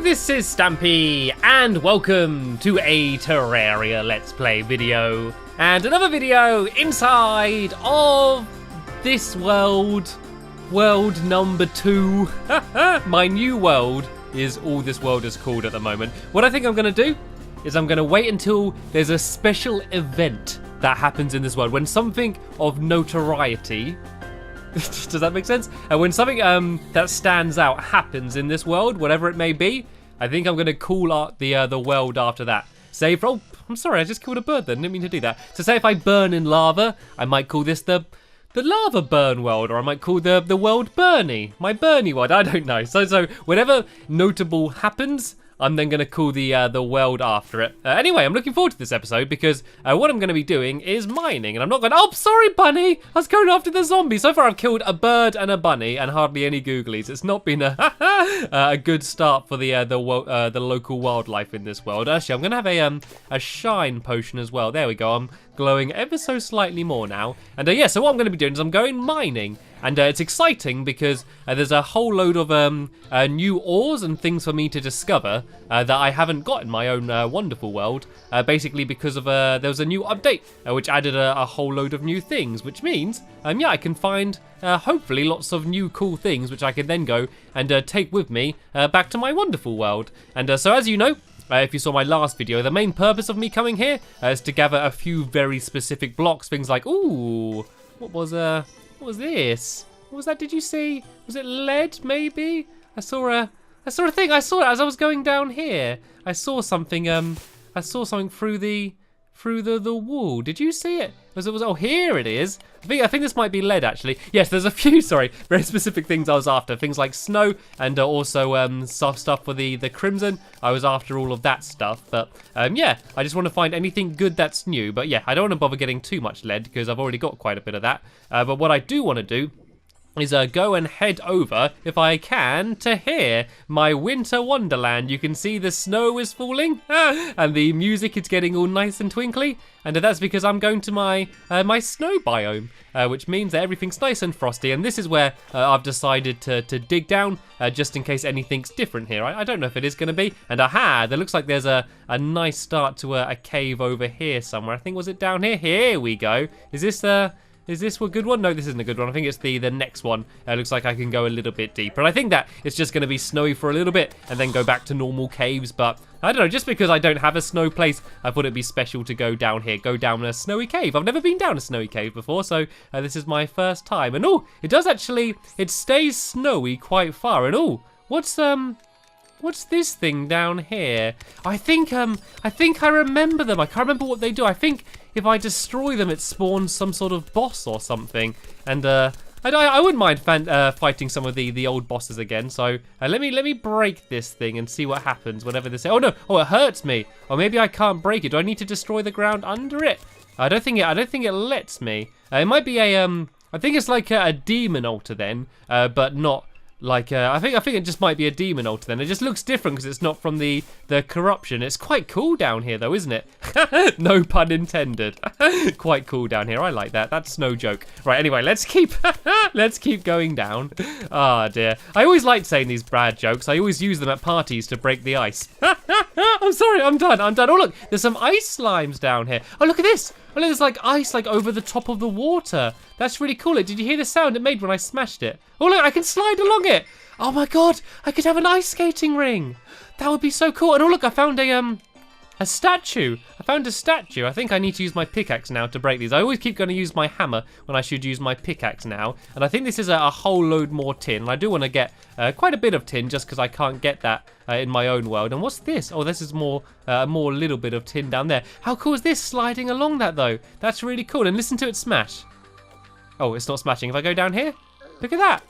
this is Stampy, and welcome to a Terraria Let's Play video, and another video inside of this world number 2. My new world is all this world is called at the moment. What I think I'm going to do is I'm going to wait until there's a special event that happens in this world, when something of notoriety does that make sense? When something that stands out happens in this world, whatever it may be, I think I'm going to call out the world after that. Say, oh, I'm sorry, I just killed a bird then. Didn't mean to do that. So say if I burn in lava, I might call this the lava burn world, or I might call the world Bernie, my Bernie world. I don't know. So whatever notable happens, I'm then going to call the world after it. Anyway, I'm looking forward to this episode because what I'm going to be doing is mining. And I'm not going to... Oh, sorry, bunny. I was going after the zombie. So far, I've killed a bird and a bunny and hardly any googlies. It's not been a good start for the local wildlife in this world. Actually, I'm going to have a shine potion as well. There we go. I'm glowing ever so slightly more now. And yeah, so what I'm going to be doing is I'm going mining. And it's exciting because there's a whole load of new ores and things for me to discover that I haven't got in my own wonderful world. Basically because of there was a new update which added a whole load of new things, which means yeah, I can find hopefully lots of new cool things which I can then go and take with me back to my wonderful world. And so as you know, if you saw my last video, the main purpose of me coming here is to gather a few very specific blocks. Things like, ooh, what was this? What was that? Did you see? Was it lead? Maybe. I saw a thing. I saw it as I was going down here. I saw something. I saw something through the wall. Did you see it? Oh, here it is. I think this might be lead actually. Yes, there's a few. Sorry, very specific things I was after. Things like snow and also soft stuff for the crimson. I was after all of that stuff. But yeah, I just want to find anything good that's new. But yeah, I don't want to bother getting too much lead because I've already got quite a bit of that. But what I do want to do is go and head over, if I can, to here, my winter wonderland. You can see the snow is falling, and the music is getting all nice and twinkly, and that's because I'm going to my my snow biome, which means that everything's nice and frosty, and this is where I've decided to dig down, just in case anything's different here. I don't know if it is going to be, and aha, there looks like there's a nice start to a cave over here somewhere. I think, was it down here? Here we go. Is this a good one? No, this isn't a good one. I think it's the next one. It looks like I can go a little bit deeper. And I think that it's just going to be snowy for a little bit and then go back to normal caves. But I don't know, just because I don't have a snow place, I thought it'd be special to go down here, go down a snowy cave. I've never been down a snowy cave before, so this is my first time. And oh, it does actually, it stays snowy quite far. And oh, what's this thing down here? I think I remember them. I can't remember what they do. I think if I destroy them, it spawns some sort of boss or something. And I wouldn't mind fighting some of the old bosses again. So let me break this thing and see what happens. Whatever this. Oh no! Oh, it hurts me. Or maybe I can't break it. Do I need to destroy the ground under it? I don't think it lets me. It might be a I think it's like a demon altar then, but not. Like, I think it just might be a demon altar then. It just looks different because it's not from the corruption. It's quite cool down here though, isn't it? No pun intended. Quite cool down here. I like that. That's no joke. Right, anyway, let's keep going down. Ah, dear. I always like saying these bad jokes. I always use them at parties to break the ice. I'm sorry, I'm done. Oh, look, there's some ice slimes down here. Oh, look at this. Oh, there's like ice like over the top of the water. That's really cool. Did you hear the sound it made when I smashed it? Oh, look, I can slide along it. Oh my God, I could have an ice skating ring. That would be so cool. And oh, look, I found a statue. I found a statue. I think I need to use my pickaxe now to break these. I always keep going to use my hammer when I should use my pickaxe now. And I think this is a whole load more tin. And I do want to get quite a bit of tin just because I can't get that in my own world. And what's this? Oh, this is more little bit of tin down there. How cool is this sliding along that though? That's really cool. And listen to it smash. Oh, it's not smashing. If I go down here, look at that.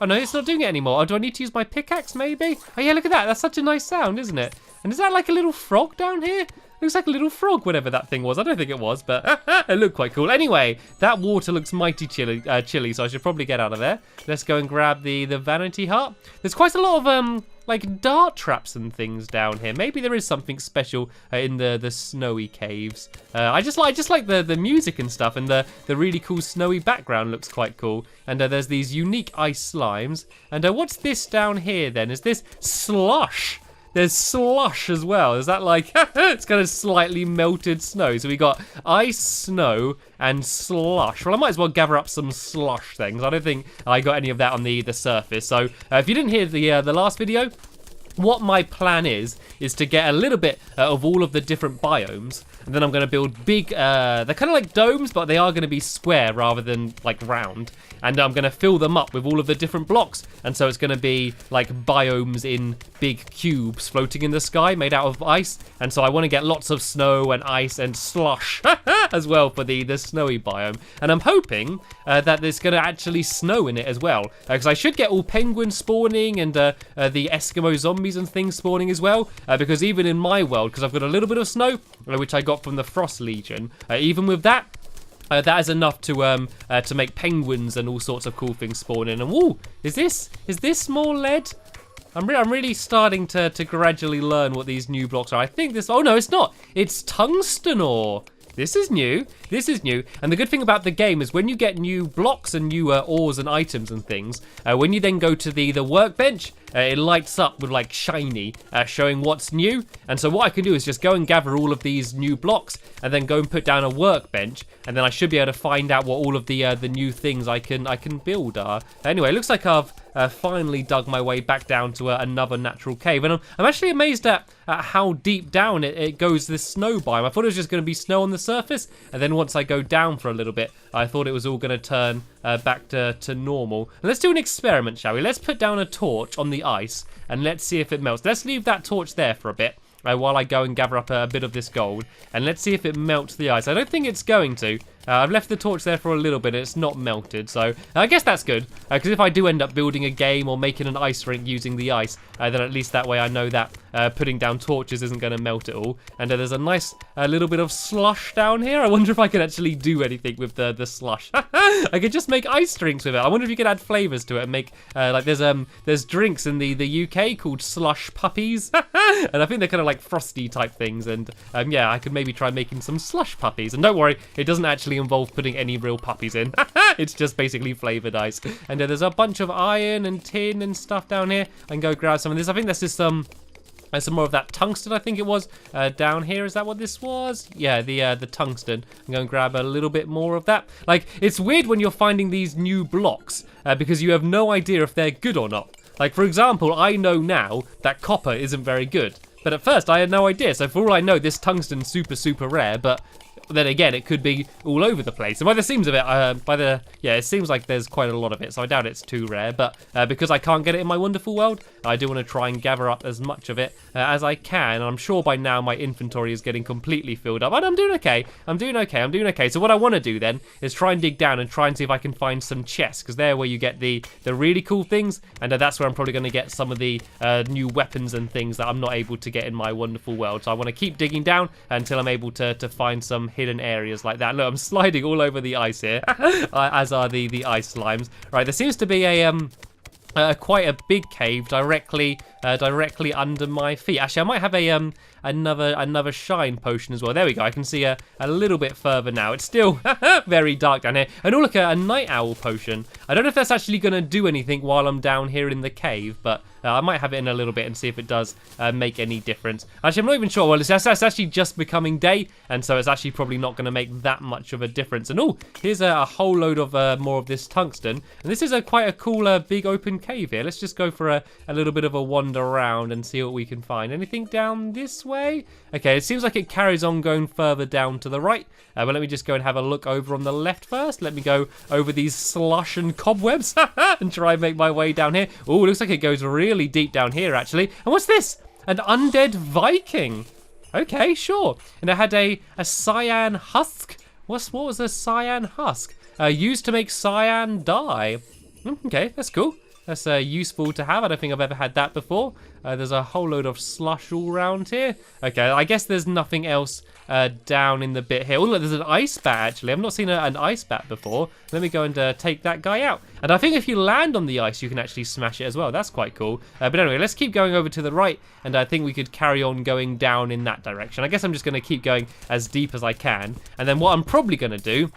Oh no, it's not doing it anymore. Oh, do I need to use my pickaxe maybe? Oh yeah, look at that. That's such a nice sound, isn't it? And is that like a little frog down here? Looks like a little frog, whatever that thing was. I don't think it was, but it looked quite cool. Anyway, that water looks mighty chilly, so I should probably get out of there. Let's go and grab the vanity heart. There's quite a lot of like dart traps and things down here. Maybe there is something special in the snowy caves. I just like the music and stuff, and the really cool snowy background looks quite cool. And there's these unique ice slimes. And what's this down here then? Is this slush? there's slush as well. Is that like, it's kind of slightly melted snow. So we got ice, snow, and slush. Well, I might as well gather up some slush things. I don't think I got any of that on the surface. So if you didn't hear the last video, what my plan is to get a little bit of all of the different biomes, and then I'm going to build big, they're kind of like domes, but they are going to be square rather than like round, and I'm going to fill them up with all of the different blocks, and so it's going to be like biomes in big cubes floating in the sky made out of ice, and so I want to get lots of snow and ice and slush as well for the snowy biome, and I'm hoping that there's going to actually snow in it as well, because I should get all penguins spawning and the Eskimo zombies and things spawning as well, because even in my world, because I've got a little bit of snow, which I got from the Frost Legion, even with that, that is enough to make penguins and all sorts of cool things spawn in. And woo, is this more lead? I'm really starting to gradually learn what these new blocks are. I think this, oh no, it's not. It's tungsten ore. This is new. This is new. And the good thing about the game is when you get new blocks and new ores and items and things, when you then go to the workbench, it lights up with like shiny, showing what's new. And so what I can do is just go and gather all of these new blocks and then go and put down a workbench. And then I should be able to find out what all of the new things I can build are. Anyway, it looks like I've finally dug my way back down to another natural cave. And I'm actually amazed at how deep down it goes, this snow biome. I thought it was just going to be snow on the surface. And then once I go down for a little bit, I thought it was all going to turn back to normal. And let's do an experiment, shall we? Let's put down a torch on the ice and let's see if it melts. Let's leave that torch there for a bit while I go and gather up a bit of this gold. And let's see if it melts the ice. I don't think it's going to. I've left the torch there for a little bit and it's not melted, so I guess that's good, because if I do end up building a game or making an ice rink using the ice, then at least that way I know that putting down torches isn't going to melt it all. And there's a nice little bit of slush down here. I wonder if I can actually do anything with the slush. I could just make ice drinks with it. I wonder if you could add flavors to it and make, like there's drinks in the UK called slush puppies, and I think they're kind of like frosty type things, and yeah, I could maybe try making some slush puppies. And don't worry, it doesn't actually involve putting any real puppies in. It's just basically flavored ice. And there's a bunch of iron and tin and stuff down here. I can go grab some of this. I think that's just some more of that tungsten, I think it was, down here. Is that what this was? Yeah, the tungsten. I'm going to grab a little bit more of that. Like, it's weird when you're finding these new blocks because you have no idea if they're good or not. Like, for example, I know now that copper isn't very good. But at first, I had no idea. So for all I know, this tungsten's super, super rare. But then again, it could be all over the place. And by the seams of it, it seems like there's quite a lot of it. So I doubt it's too rare. But because I can't get it in my wonderful world, I do want to try and gather up as much of it as I can. And I'm sure by now my inventory is getting completely filled up. And I'm doing okay. I'm doing okay. So what I want to do then is try and dig down and try and see if I can find some chests. Because they're where you get the really cool things. And that's where I'm probably going to get some of the new weapons and things that I'm not able to get in my wonderful world. So I want to keep digging down until I'm able to find some hidden areas like that. Look, I'm sliding all over the ice here, as are the ice slimes. Right, there seems to be quite a big cave directly under my feet. Actually, I might have another shine potion as well. There we go. I can see a little bit further now. It's still very dark down here. And oh, look, a night owl potion. I don't know if that's actually going to do anything while I'm down here in the cave, but I might have it in a little bit and see if it does make any difference. Actually, I'm not even sure. Well, that's actually just becoming day, and so it's actually probably not going to make that much of a difference. And oh, here's a whole load of more of this tungsten. And this is quite a cool big open cave here. Let's just go for a little bit of a wander around and see what we can find. Anything down this way? Okay, it seems like it carries on going further down to the right. But let me just go and have a look over on the left first. Let me go over these slush and cobwebs and try and make my way down here. Oh, looks like it goes really deep down here, actually. And what's this? An undead Viking. Okay, sure. And it had a cyan husk. What was a cyan husk? Used to make cyan dye. Okay, that's cool. That's useful to have. I don't think I've ever had that before. There's a whole load of slush all around here. Okay, I guess there's nothing else down in the bit here. Oh, look, there's an ice bat, actually. I've not seen an ice bat before. Let me go and take that guy out. And I think if you land on the ice, you can actually smash it as well. That's quite cool. But anyway, let's keep going over to the right. And I think we could carry on going down in that direction. I guess I'm just going to keep going as deep as I can. And then what I'm probably going to do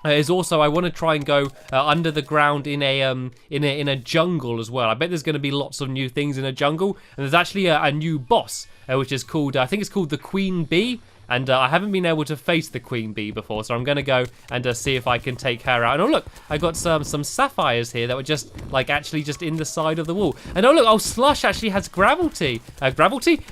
Is also I want to try and go under the ground in a jungle as well. I bet there's going to be lots of new things in a jungle, and there's actually a new boss which is called I think it's called the Queen Bee. And I haven't been able to face the Queen Bee before, so I'm going to go and see if I can take her out. And oh look, I got some sapphires here that were just like actually just in the side of the wall. And oh look, slush actually has gravity. Gravity.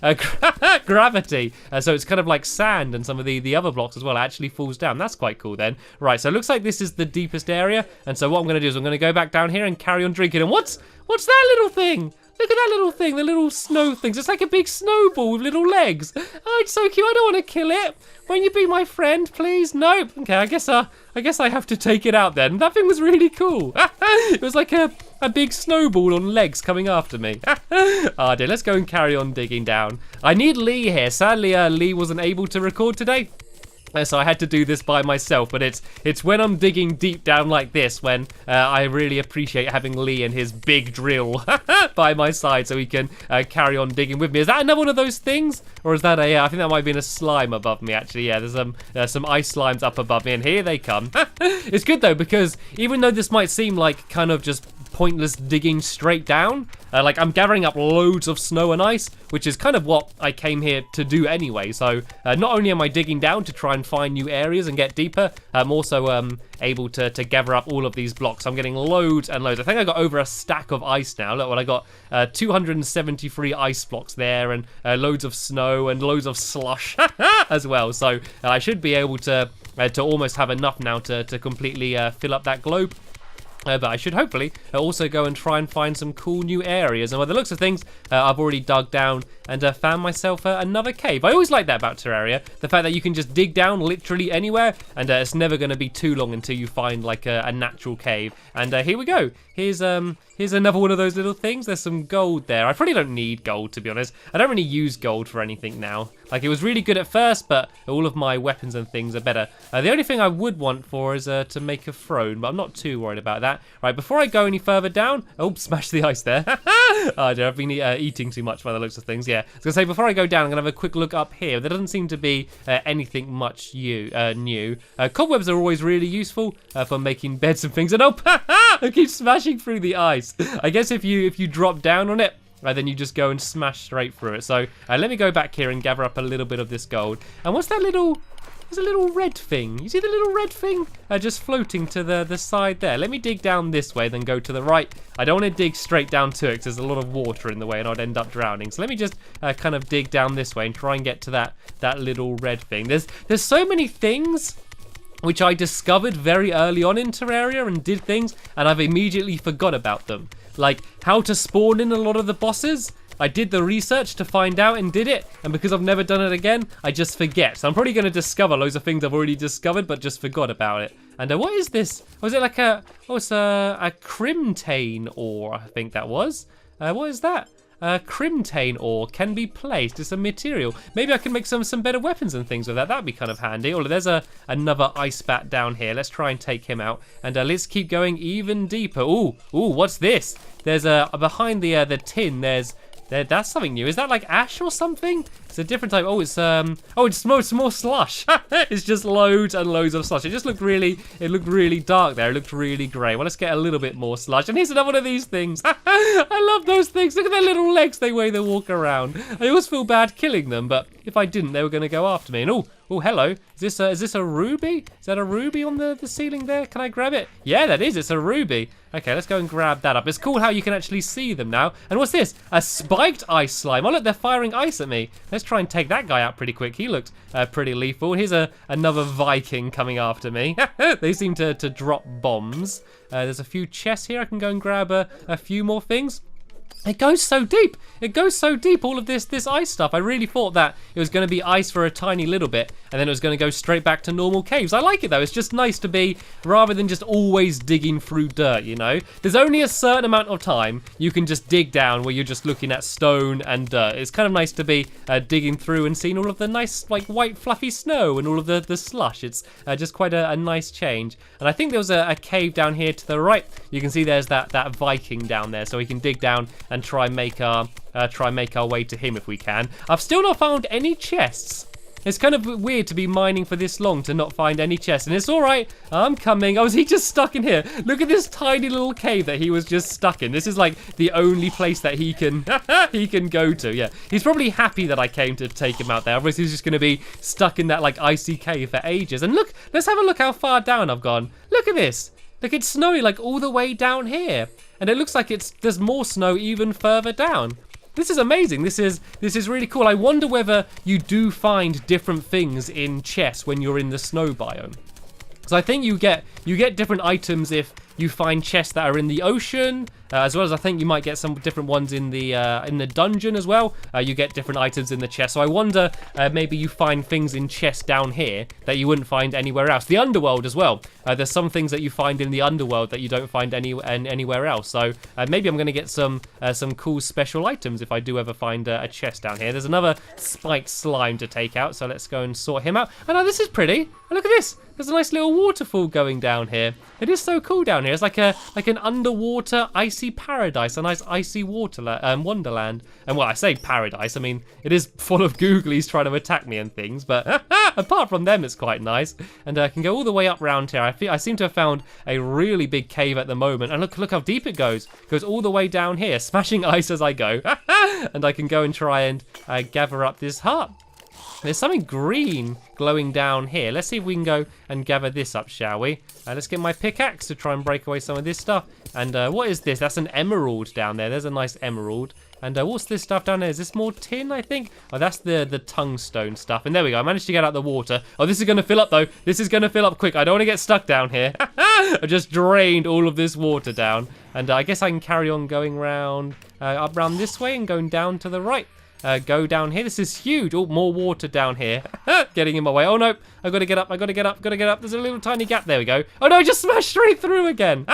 So it's kind of like sand, and some of the other blocks as well actually falls down. That's quite cool then. Right, so it looks like this is the deepest area. And so what I'm going to do is I'm going to go back down here and carry on drinking. And what's that little thing? Look at that little thing, the little snow things. It's like a big snowball with little legs. Oh, it's so cute. I don't want to kill it. Won't you be my friend, please? Nope. Okay, I guess I have to take it out then. That thing was really cool. It was like a big snowball on legs coming after me. Oh dear, let's go and carry on digging down. I need Lee here. Sadly, Lee wasn't able to record today. So I had to do this by myself, but it's when I'm digging deep down like this when I really appreciate having Lee and his big drill by my side so he can carry on digging with me. Is that another one of those things? Or is that I think that might have been a slime above me actually. Yeah, there's some ice slimes up above me, and here they come. It's good though, because even though this might seem like kind of just pointless digging straight down, like I'm gathering up loads of snow and ice, which is kind of what I came here to do anyway. So not only am I digging down to try and find new areas and get deeper, I'm also able to gather up all of these blocks. I'm getting loads and loads. I think I got over a stack of ice now. Look, well, I got 273 ice blocks there, and loads of snow and loads of slush as well. So I should be able to almost have enough now to completely fill up that globe. But I should hopefully also go and try and find some cool new areas. And by the looks of things, I've already dug down and found myself another cave. I always like that about Terraria, the fact that you can just dig down literally anywhere, and it's never going to be too long until you find like a natural cave. And here we go. Here's another one of those little things. There's some gold there. I probably don't need gold, to be honest. I don't really use gold for anything now. Like, it was really good at first, but all of my weapons and things are better. The only thing I would want for is to make a throne, but I'm not too worried about that. Right, before I go any further down... Oh, smash the ice there. Oh, dear, I've been eating too much by the looks of things, yeah. I was going to say, before I go down, I'm going to have a quick look up here. There doesn't seem to be anything much new. Cobwebs are always really useful for making beds and things. And oh, I keep smashing through the ice. I guess if you drop down on it, then you just go and smash straight through it. So let me go back here and gather up a little bit of this gold. And what's that little... There's a little red thing. You see the little red thing? Just floating to the side there. Let me dig down this way, then go to the right. I don't want to dig straight down to it because there's a lot of water in the way and I'd end up drowning. So let me just kind of dig down this way and try and get to that little red thing. There's so many things which I discovered very early on in Terraria and did things, and I've immediately forgot about them. Like how to spawn in a lot of the bosses. I did the research to find out and did it, and because I've never done it again, I just forget. So I'm probably going to discover loads of things I've already discovered, but just forgot about it. And what is this? Was it like it's a crimtane ore, I think that was. What is that? Crimtane ore can be placed. It's a material. Maybe I can make some better weapons and things with that. That'd be kind of handy. Oh, there's another ice bat down here. Let's try and take him out. And let's keep going even deeper. Ooh, what's this? There's behind the tin. That's something new. Is that like ash or something? It's a different type. Oh, it's more slush. It's just loads and loads of slush. It looked really dark there. It looked really grey. Well, let's get a little bit more slush. And here's another one of these things. I love those things. Look at their little legs, the way they walk around. I always feel bad killing them, but if I didn't, they were going to go after me. And oh, hello. Is this a ruby? Is that a ruby on the ceiling there? Can I grab it? Yeah, that is. It's a ruby. Okay, let's go and grab that up. It's cool how you can actually see them now. And what's this? A spiked ice slime. Oh, look, they're firing ice at me. Let's try and take that guy out pretty quick. He looked pretty lethal. Here's another Viking coming after me. They seem to drop bombs. There's a few chests here. I can go and grab a few more things. It goes so deep. It goes so deep, all of this ice stuff. I really thought that it was going to be ice for a tiny little bit, and then it was going to go straight back to normal caves. I like it, though. It's just nice to be, rather than just always digging through dirt, you know? There's only a certain amount of time you can just dig down where you're just looking at stone and dirt. It's kind of nice to be digging through and seeing all of the nice, like, white, fluffy snow and all of the slush. It's just quite a nice change. And I think there was a cave down here to the right. You can see there's that Viking down there, so we can dig down and try and make our way to him if we can. I've still not found any chests It's kind of weird to be mining for this long to not find any chests. And it's all right. I'm coming. Oh, is he just stuck in here? Look at this tiny little cave that he was just stuck in. This is like the only place that he can he can go to. Yeah, he's probably happy that I came to take him out there. Otherwise, he's just going to be stuck in that like icy cave for ages. And look, let's have a look how far down I've gone. Look at this. Look, it's snowy like all the way down here. And it looks like there's more snow even further down. This is amazing. This is really cool. I wonder whether you do find different things in chests when you're in the snow biome. So I think you get different items if you find chests that are in the ocean, as well as I think you might get some different ones in the dungeon as well. You get different items in the chest. So I wonder maybe you find things in chests down here that you wouldn't find anywhere else. The underworld as well. There's some things that you find in the underworld that you don't find anywhere else. So maybe I'm going to get some cool special items if I do ever find a chest down here. There's another spiked slime to take out, so let's go and sort him out. Oh no, this is pretty. Oh, look at this. There's a nice little waterfall going down here. It is so cool down here. It's like an underwater icy paradise, a nice icy wonderland. And well, I say paradise, I mean it is full of googlies trying to attack me and things, but apart from them, it's quite nice. And I can go all the way up round here. I seem to have found a really big cave at the moment. And look how deep it goes. It goes all the way down here, smashing ice as I go. And I can go and try and gather up this heart. There's something green glowing down here. Let's see if we can go and gather this up, shall we? Let's get my pickaxe to try and break away some of this stuff. And what is this? That's an emerald down there. There's a nice emerald. And what's this stuff down there? Is this more tin, I think? Oh, that's the tungstone stuff. And there we go. I managed to get out the water. Oh, this is going to fill up, though. This is going to fill up quick. I don't want to get stuck down here. I just drained all of this water down. And I guess I can carry on going round, up round this way and going down to the right. Go down here. This is huge. Oh, more water down here. Getting in my way. Oh, no. I've got to get up. I've got to get up. Got to get up. There's a little tiny gap. There we go. Oh, no. I just smashed straight through again.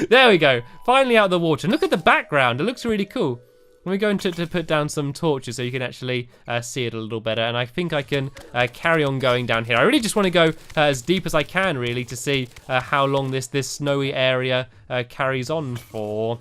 There we go. Finally out of the water. And look at the background. It looks really cool. We're going to put down some torches so you can actually see it a little better. And I think I can carry on going down here. I really just want to go as deep as I can, really, to see how long this snowy area carries on for.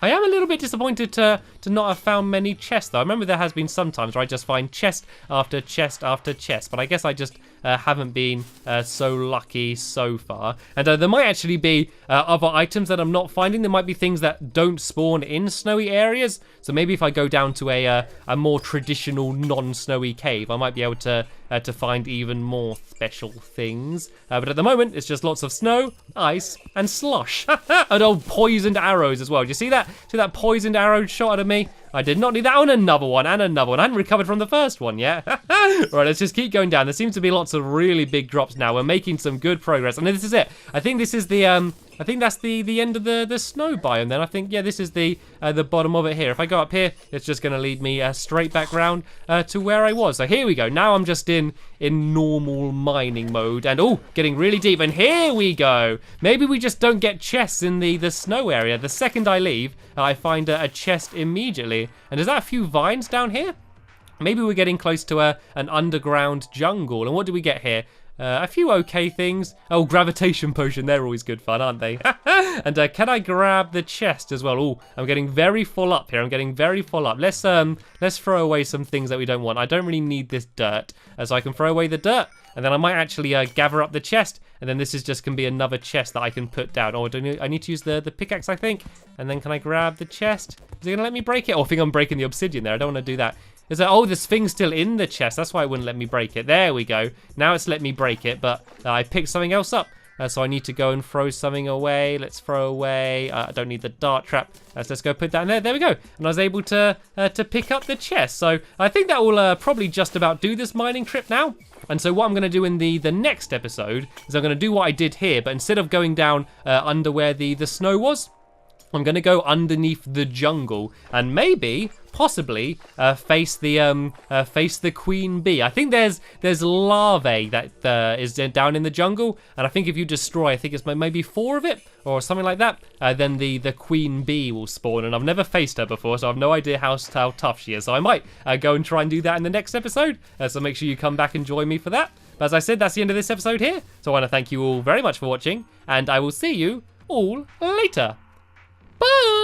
I am a little bit disappointed to not have found many chests, though. I remember there has been some times where I just find chest after chest after chest, but I guess I just haven't been so lucky so far. And there might actually be other items that I'm not finding. There might be things that don't spawn in snowy areas. So maybe if I go down to a more traditional non-snowy cave, I might be able to find even more special things. But at the moment, it's just lots of snow, ice, and slush. And old poisoned arrows as well. Do you see that? See that poisoned arrow shot at me? I did not need that. Oh, and another one, and another one. I hadn't recovered from the first one yet. Right, let's just keep going down. There seems to be lots of really big drops now. We're making some good progress. And this is it. I think this is the I think that's the end of the snow biome then. I think, yeah, this is the bottom of it here. If I go up here, it's just going to lead me straight back round to where I was. So here we go. Now I'm just in normal mining mode. And, oh, getting really deep. And here we go. Maybe we just don't get chests in the snow area. The second I leave, I find a chest immediately. And is that a few vines down here? Maybe we're getting close to an underground jungle. And what do we get here? A few okay things. Oh, gravitation potion. They're always good fun, aren't they? And can I grab the chest as well? Oh, I'm getting very full up here. I'm getting very full up. Let's throw away some things that we don't want. I don't really need this dirt, so I can throw away the dirt. And then I might actually gather up the chest. And then this is just going to be another chest that I can put down. Oh, I need to use the pickaxe, I think. And then can I grab the chest? Is it going to let me break it? Oh, I think I'm breaking the obsidian there. I don't want to do that. Is that, oh, this thing's still in the chest. That's why it wouldn't let me break it. There we go. Now it's let me break it, but I picked something else up. So I need to go and throw something away. Let's throw away. I don't need the dart trap. Let's go put that in there. There we go. And I was able to pick up the chest. So I think that will probably just about do this mining trip now. And so what I'm going to do in the next episode is I'm going to do what I did here, but instead of going down under where the snow was, I'm going to go underneath the jungle and maybe, possibly, face the queen bee. I think there's larvae that is down in the jungle, and I think if you destroy, I think it's maybe 4 of it or something like that, then the queen bee will spawn. And I've never faced her before, so I have no idea how tough she is. So I might go and try and do that in the next episode. So make sure you come back and join me for that. But as I said, that's the end of this episode here. So I want to thank you all very much for watching, and I will see you all later. Bye!